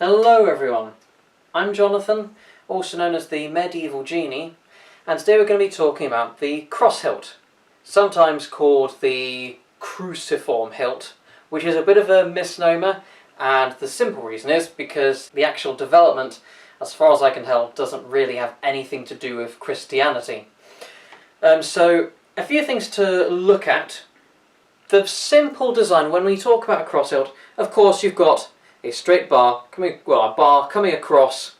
Hello everyone, I'm Jonathan, also known as the Medieval Genie, and today we're going to be talking about the cross-hilt, sometimes called the Cruciform hilt, which is a bit of a misnomer, and the simple reason is because the actual development, as far as I can tell, doesn't really have anything to do with Christianity. So a few things to look at. The simple design, when we talk about a cross-hilt, of course you've got a straight bar, a bar coming across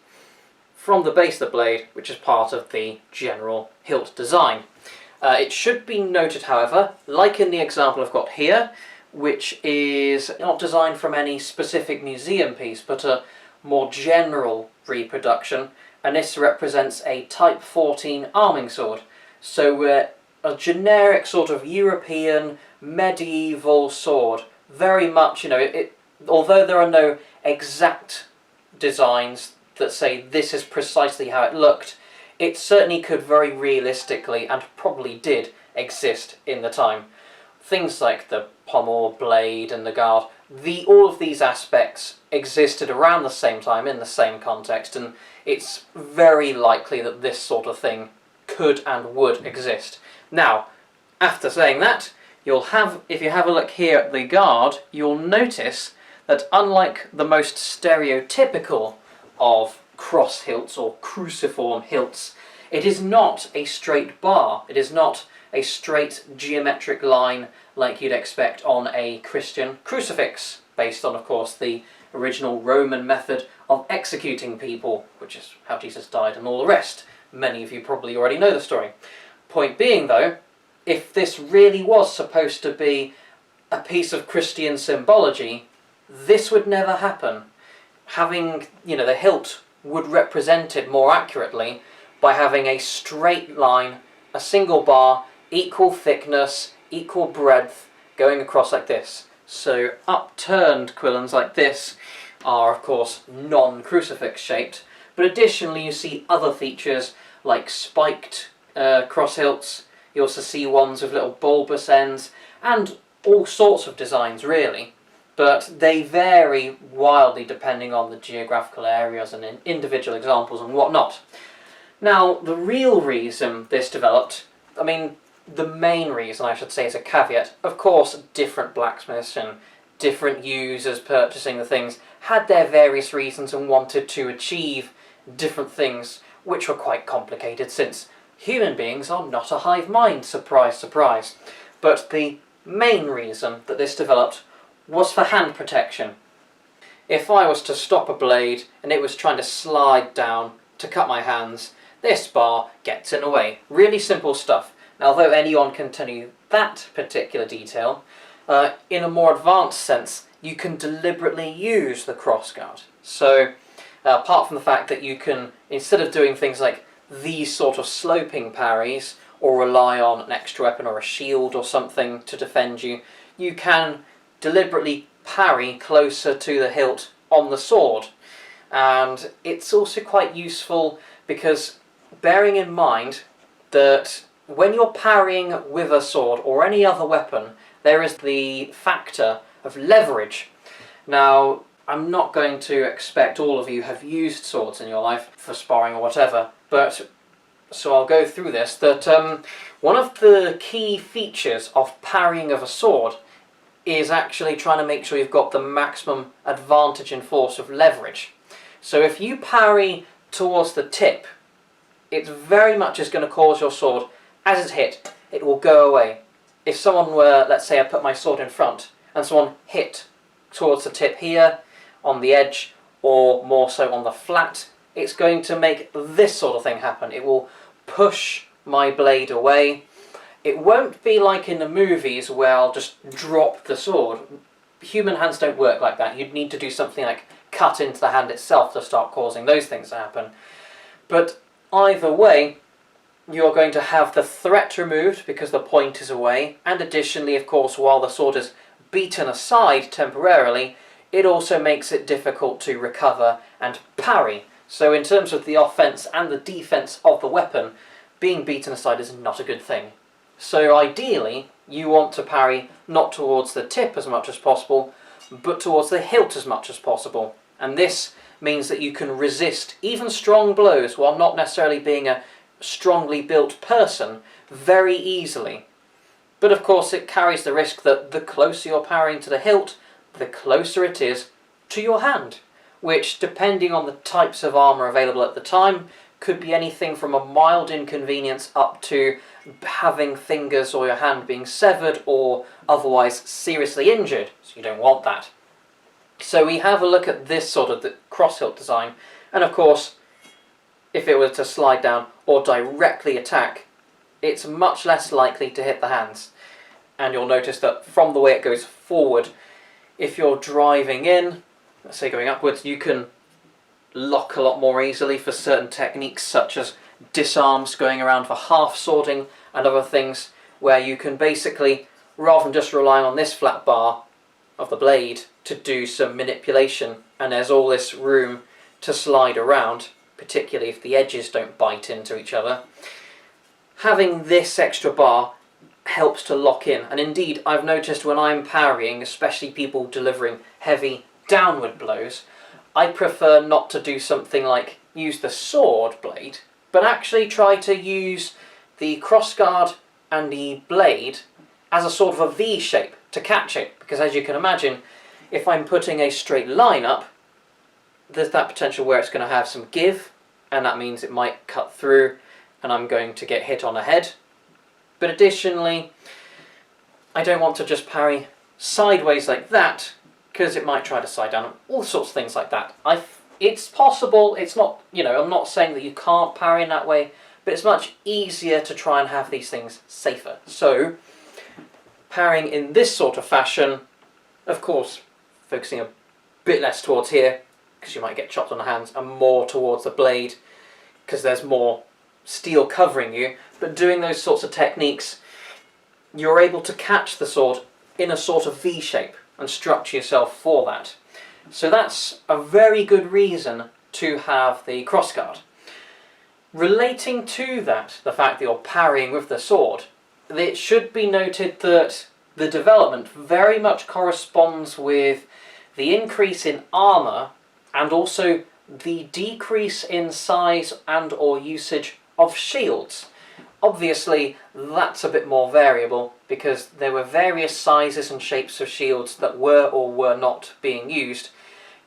from the base of the blade, which is part of the general hilt design. It should be noted, however, like in the example I've got here, which is not designed from any specific museum piece, but a more general reproduction, and this represents a Type 14 arming sword. So we're a generic sort of European medieval sword, very much, although there are no exact designs that say this is precisely how it looked, it certainly could very realistically, and probably did, exist in the time. Things like the pommel, blade and the guard, all of these aspects existed around the same time in the same context, and it's very likely that this sort of thing could and would exist. Now, after saying that, if you have a look here at the guard, you'll notice that unlike the most stereotypical of cross hilts or cruciform hilts, it is not a straight bar. It is not a straight geometric line like you'd expect on a Christian crucifix, based on, of course, the original Roman method of executing people, which is how Jesus died and all the rest. Many of you probably already know the story. Point being, though, if this really was supposed to be a piece of Christian symbology, this would never happen. Having, the hilt would represent it more accurately by having a straight line, a single bar, equal thickness, equal breadth, going across like this. So upturned quillons like this are, of course, non-crucifix shaped, but additionally you see other features like spiked cross hilts. You also see ones with little bulbous ends, and all sorts of designs really. But they vary wildly depending on the geographical areas and in individual examples and whatnot. Now, the real reason this developed, the main reason I should say is a caveat. Of course, different blacksmiths and different users purchasing the things had their various reasons and wanted to achieve different things, which were quite complicated since human beings are not a hive mind, surprise, surprise. But the main reason that this developed was for hand protection. If I was to stop a blade and it was trying to slide down to cut my hands, this bar gets in the way. Really simple stuff. Now, although anyone can tell you that particular detail, in a more advanced sense, you can deliberately use the crossguard. So, apart from the fact that you can, instead of doing things like these sort of sloping parries, or rely on an extra weapon or a shield or something to defend you, you can deliberately parry closer to the hilt on the sword. And it's also quite useful because, bearing in mind that when you're parrying with a sword or any other weapon, there is the factor of leverage. Now, I'm not going to expect all of you have used swords in your life for sparring or whatever, but so I'll go through this, that one of the key features of parrying of a sword is actually trying to make sure you've got the maximum advantage in force of leverage. So if you parry towards the tip, it very much is going to cause your sword, as it's hit, it will go away. If someone were, let's say I put my sword in front, and someone hit towards the tip here, on the edge, or more so on the flat, it's going to make this sort of thing happen. It will push my blade away. It won't be like in the movies where I'll just drop the sword. Human hands don't work like that. You'd need to do something like cut into the hand itself to start causing those things to happen. But either way, you're going to have the threat removed because the point is away, and additionally, of course, while the sword is beaten aside temporarily, it also makes it difficult to recover and parry. So in terms of the offense and the defense of the weapon, being beaten aside is not a good thing. So ideally, you want to parry not towards the tip as much as possible, but towards the hilt as much as possible. And this means that you can resist even strong blows while not necessarily being a strongly built person very easily. But of course it carries the risk that the closer you're parrying to the hilt, the closer it is to your hand, which, depending on the types of armour available at the time, could be anything from a mild inconvenience up to having fingers or your hand being severed or otherwise seriously injured, so you don't want that. So we have a look at this sort of the cross-hilt design, and of course, if it were to slide down or directly attack, it's much less likely to hit the hands. And you'll notice that from the way it goes forward, if you're driving in, let's say going upwards, you can lock a lot more easily for certain techniques such as disarms, going around for half swording and other things, where you can basically, rather than just relying on this flat bar of the blade to do some manipulation, and there's all this room to slide around, particularly if the edges don't bite into each other, having this extra bar helps to lock in. And indeed, I've noticed when I'm parrying, especially people delivering heavy downward blows, I prefer not to do something like use the sword blade, but actually try to use the crossguard and the blade as a sort of a V shape to catch it, because as you can imagine, if I'm putting a straight line up, there's that potential where it's going to have some give, and that means it might cut through and I'm going to get hit on the head. But additionally, I don't want to just parry sideways like that, because it might try to side down, all sorts of things like that. It's possible, it's not, I'm not saying that you can't parry in that way, but it's much easier to try and have these things safer. So, parrying in this sort of fashion, of course, focusing a bit less towards here, because you might get chopped on the hands, and more towards the blade, because there's more steel covering you, but doing those sorts of techniques, you're able to catch the sword in a sort of V shape and structure yourself for that. So that's a very good reason to have the crossguard. Relating to that, the fact that you're parrying with the sword, it should be noted that the development very much corresponds with the increase in armour and also the decrease in size and or usage of shields. Obviously, that's a bit more variable because there were various sizes and shapes of shields that were or were not being used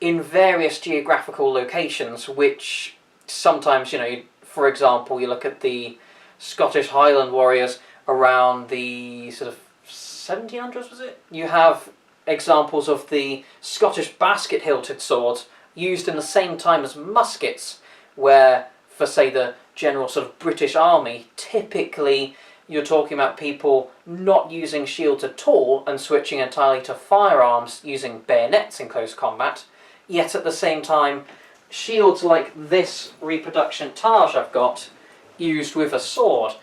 in various geographical locations, which sometimes, for example, you look at the Scottish Highland warriors around the sort of 1700s, was it? You have examples of the Scottish basket-hilted swords used in the same time as muskets, where, for say, the general sort of British army, typically you're talking about people not using shields at all and switching entirely to firearms using bayonets in close combat, yet at the same time shields like this reproduction Taj I've got used with a sword.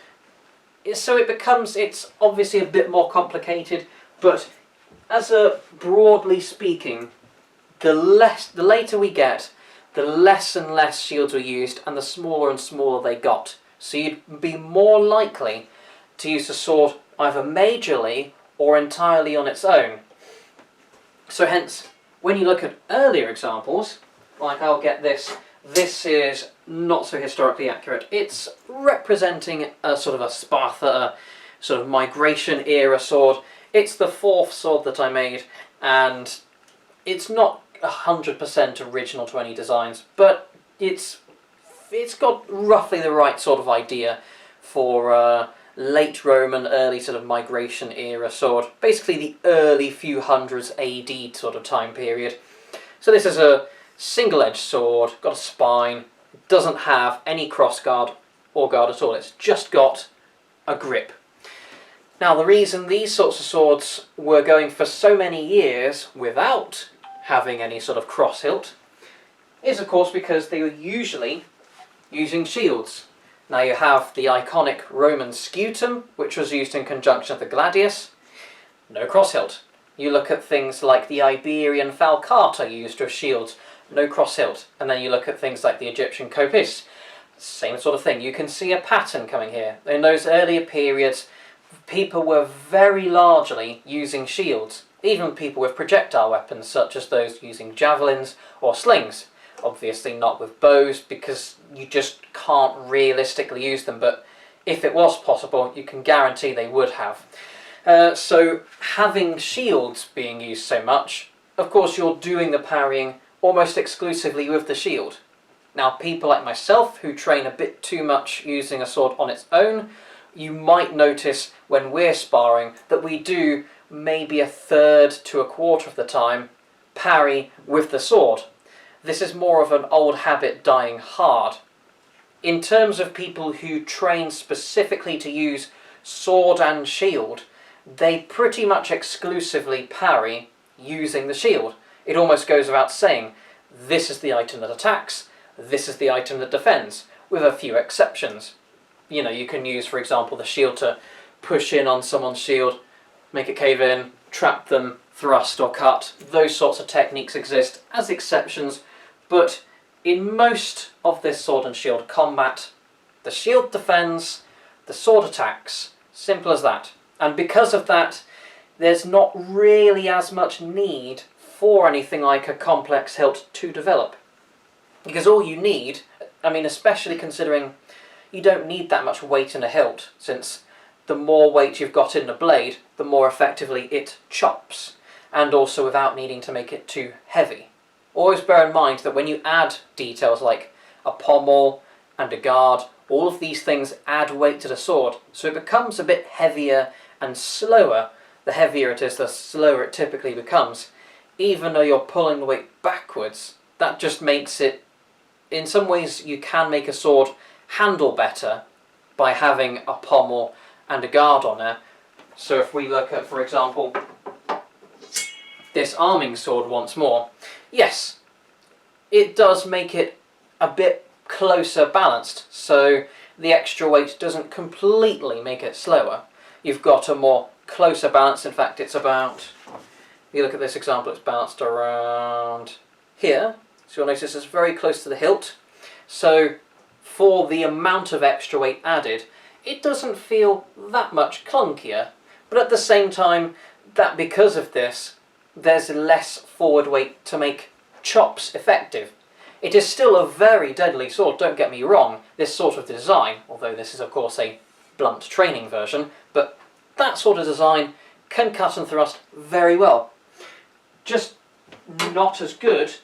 So it's obviously a bit more complicated, but as a broadly speaking, the later we get, the less and less shields were used and the smaller and smaller they got. So you'd be more likely to use the sword either majorly or entirely on its own. So hence, when you look at earlier examples, like I'll get this is not so historically accurate. It's representing a sort of a Sparta, sort of migration era sword. It's the fourth sword that I made, and it's not 100% original to any designs, but it's got roughly the right sort of idea for late Roman, early sort of migration era sword. Basically the early few hundreds AD sort of time period. So this is a single-edged sword, got a spine, doesn't have any crossguard or guard at all, it's just got a grip. Now the reason these sorts of swords were going for so many years without having any sort of cross hilt is of course because they were usually using shields. Now you have the iconic Roman scutum, which was used in conjunction with the gladius, no cross hilt. You look at things like the Iberian falcata used with shields, no cross hilt. And then you look at things like the Egyptian kopis, same sort of thing. You can see a pattern coming here. In those earlier periods, people were very largely using shields, even people with projectile weapons such as those using javelins or slings. Obviously not with bows, because you just can't realistically use them, but if it was possible, you can guarantee they would have. So having shields being used so much, of course you're doing the parrying almost exclusively with the shield. Now, people like myself who train a bit too much using a sword on its own, you might notice when we're sparring that we do maybe a third to a quarter of the time parry with the sword. This is more of an old habit dying hard. In terms of people who train specifically to use sword and shield, they pretty much exclusively parry using the shield. It almost goes without saying, this is the item that attacks, this is the item that defends, with a few exceptions. You know, you can use, for example, the shield to push in on someone's shield, make it cave in, trap them, thrust or cut. Those sorts of techniques exist as exceptions, but in most of this sword and shield combat, the shield defends, the sword attacks. Simple as that. And because of that, there's not really as much need for anything like a complex hilt to develop. Because all you need, I mean, especially considering you don't need that much weight in a hilt, since the more weight you've got in the blade, the more effectively it chops, and also without needing to make it too heavy. Always bear in mind that when you add details like a pommel and a guard, all of these things add weight to the sword, so it becomes a bit heavier and slower. The heavier it is, the slower it typically becomes. Even though you're pulling the weight backwards, that just makes it, in some ways you can make a sword handle better by having a pommel and a guard on there. So if we look at, for example, this arming sword once more, yes, it does make it a bit closer balanced, so the extra weight doesn't completely make it slower. You've got a more closer balance. In fact, it's about, if you look at this example, it's balanced around here, so you'll notice it's very close to the hilt. So for the amount of extra weight added, it doesn't feel that much clunkier, but at the same time, that because of this, there's less forward weight to make chops effective. It is still a very deadly sword, don't get me wrong, this sort of design, although this is of course a blunt training version, but that sort of design can cut and thrust very well. Just not as good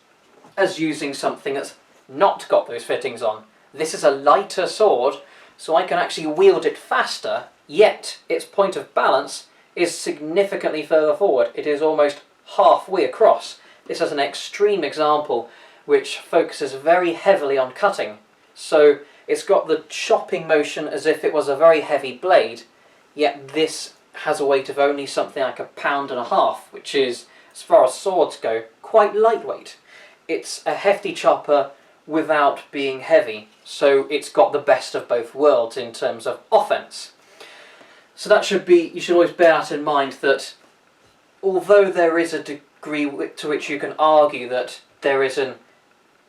as using something that's not got those fittings on. This is a lighter sword, so I can actually wield it faster, yet its point of balance is significantly further forward. It is almost halfway across. This is an extreme example which focuses very heavily on cutting. So it's got the chopping motion as if it was a very heavy blade, yet this has a weight of only something like 1.5 pounds, which is, as far as swords go, quite lightweight. It's a hefty chopper without being heavy, so it's got the best of both worlds in terms of offense. So that should be, you should always bear that in mind, that although there is a degree to which you can argue that there is a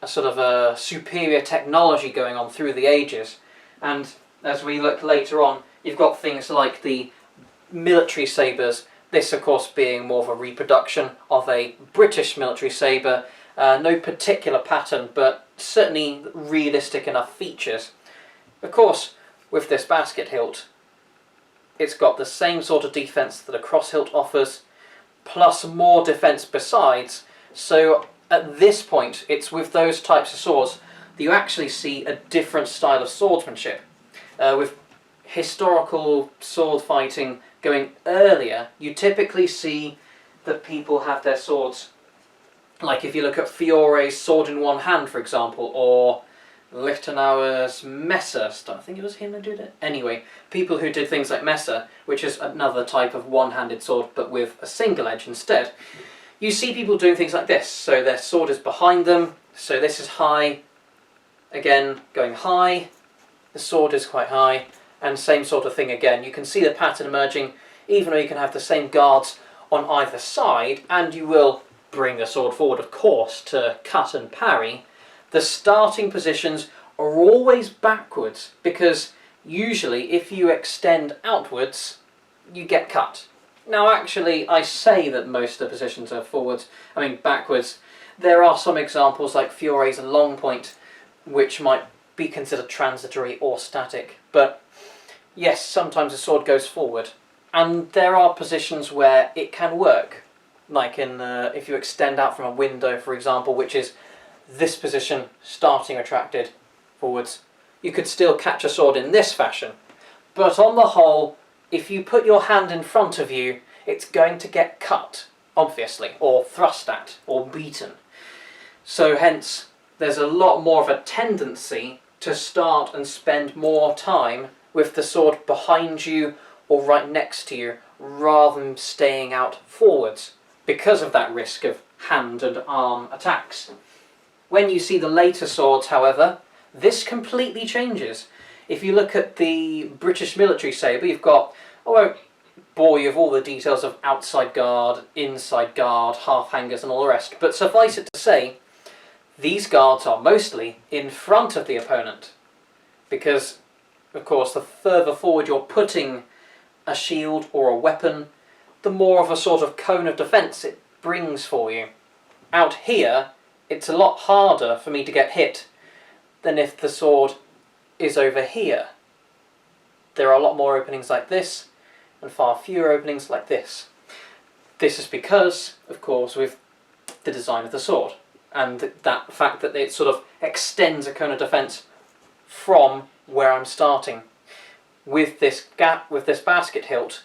sort of a superior technology going on through the ages, and as we look later on, you've got things like the military sabres, this of course being more of a reproduction of a British military sabre, no particular pattern, but certainly realistic enough features. Of course, with this basket hilt, it's got the same sort of defence that a cross hilt offers, plus more defence besides, so at this point, it's with those types of swords that you actually see a different style of swordsmanship. With historical sword fighting going earlier, you typically see that people have their swords, like if you look at Fiore's sword in one hand, for example, or Lichtenauer's Messer, I think it was him who did it. Anyway, people who did things like Messer, which is another type of one-handed sword, but with a single edge instead. You see people doing things like this, so their sword is behind them, so this is high, again going high, the sword is quite high, and same sort of thing again. You can see the pattern emerging, even though you can have the same guards on either side, and you will bring the sword forward, of course, to cut and parry. The starting positions are always backwards, because usually if you extend outwards, you get cut. Now actually, I say that most of the positions are forwards, backwards. There are some examples like Fiore's and long point, which might be considered transitory or static, but yes, sometimes the sword goes forward, and there are positions where it can work, like in if you extend out from a window, for example, which is this position starting retracted forwards, you could still catch a sword in this fashion. But on the whole, if you put your hand in front of you, it's going to get cut, obviously, or thrust at, or beaten. So hence, there's a lot more of a tendency to start and spend more time with the sword behind you or right next to you, rather than staying out forwards, because of that risk of hand and arm attacks. When you see the later swords, however, this completely changes. If you look at the British military sabre, you've got, I won't bore you with all the details of outside guard, inside guard, half hangers and all the rest, but suffice it to say, these guards are mostly in front of the opponent, because, of course, the further forward you're putting a shield or a weapon, the more of a sort of cone of defence it brings for you. Out here, it's a lot harder for me to get hit than if the sword is over here. There are a lot more openings like this, and far fewer openings like this. This is because, of course, with the design of the sword, and that fact that it sort of extends a cone of defence from where I'm starting. With this gap, with this basket hilt,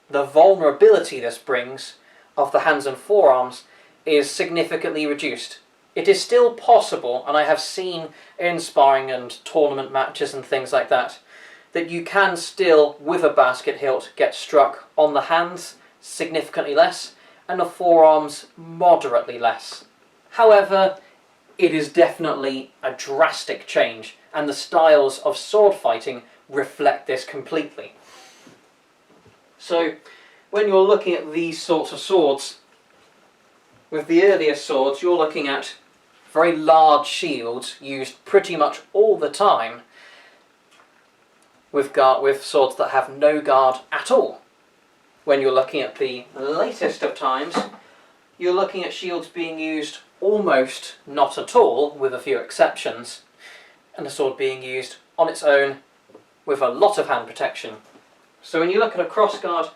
the vulnerability this brings of the hands and forearms is significantly reduced. It is still possible, and I have seen in sparring and tournament matches and things like that, that you can still, with a basket hilt, get struck on the hands significantly less, and the forearms moderately less. However, it is definitely a drastic change, and the styles of sword fighting reflect this completely. So, when you're looking at these sorts of swords, with the earlier swords, you're looking at very large shields used pretty much all the time, with swords that have no guard at all. When you're looking at the latest of times, you're looking at shields being used almost not at all, with a few exceptions, and the sword being used on its own with a lot of hand protection. So when you look at a crossguard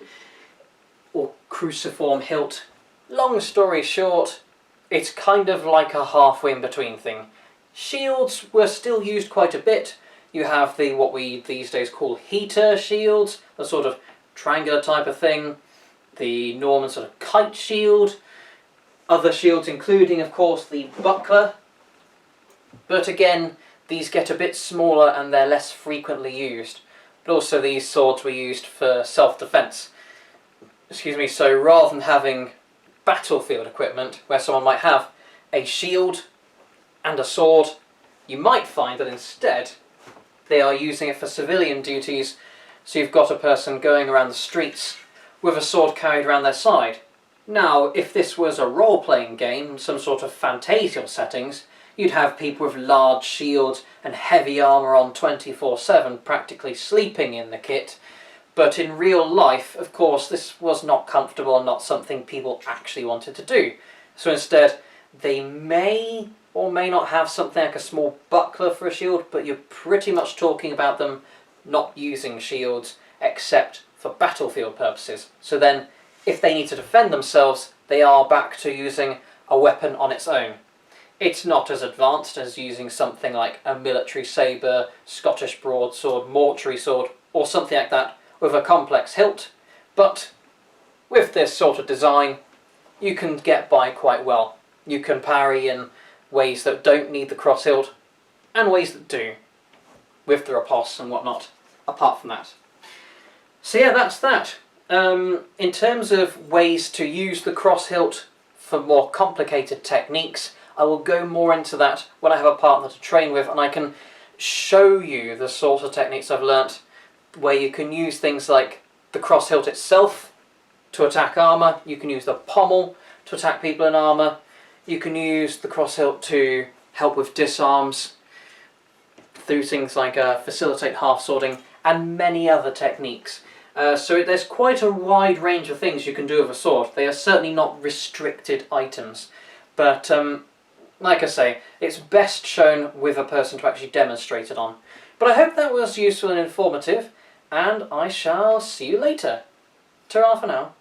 or cruciform hilt, long story short, it's kind of like a halfway in between thing. Shields were still used quite a bit. You have the what we these days call heater shields, the sort of triangular type of thing, the Norman sort of kite shield, other shields including, of course, the buckler. But again, these get a bit smaller and they're less frequently used. But also these swords were used for self-defense. Excuse me, so rather than having battlefield equipment where someone might have a shield and a sword, you might find that instead they are using it for civilian duties. So you've got a person going around the streets with a sword carried around their side. Now, if this was a role-playing game, some sort of fantasial settings, you'd have people with large shields and heavy armour on 24/7 practically sleeping in the kit. But in real life, of course, this was not comfortable and not something people actually wanted to do. So instead, they may or may not have something like a small buckler for a shield, but you're pretty much talking about them not using shields except for battlefield purposes. So then, if they need to defend themselves, they are back to using a weapon on its own. It's not as advanced as using something like a military sabre, Scottish broadsword, mortuary sword, or something like that with a complex hilt, but with this sort of design, you can get by quite well. You can parry in ways that don't need the cross hilt, and ways that do, with the riposte and whatnot, apart from that. So yeah, that's that. In terms of ways to use the cross hilt for more complicated techniques, I will go more into that when I have a partner to train with, and I can show you the sort of techniques I've learnt where you can use things like the cross hilt itself to attack armour, you can use the pommel to attack people in armour, you can use the cross hilt to help with disarms through things like facilitate half swording and many other techniques. So there's quite a wide range of things you can do with a sword. They are certainly not restricted items, but Like I say, it's best shown with a person to actually demonstrate it on. But I hope that was useful and informative, and I shall see you later. Ta-ra for now.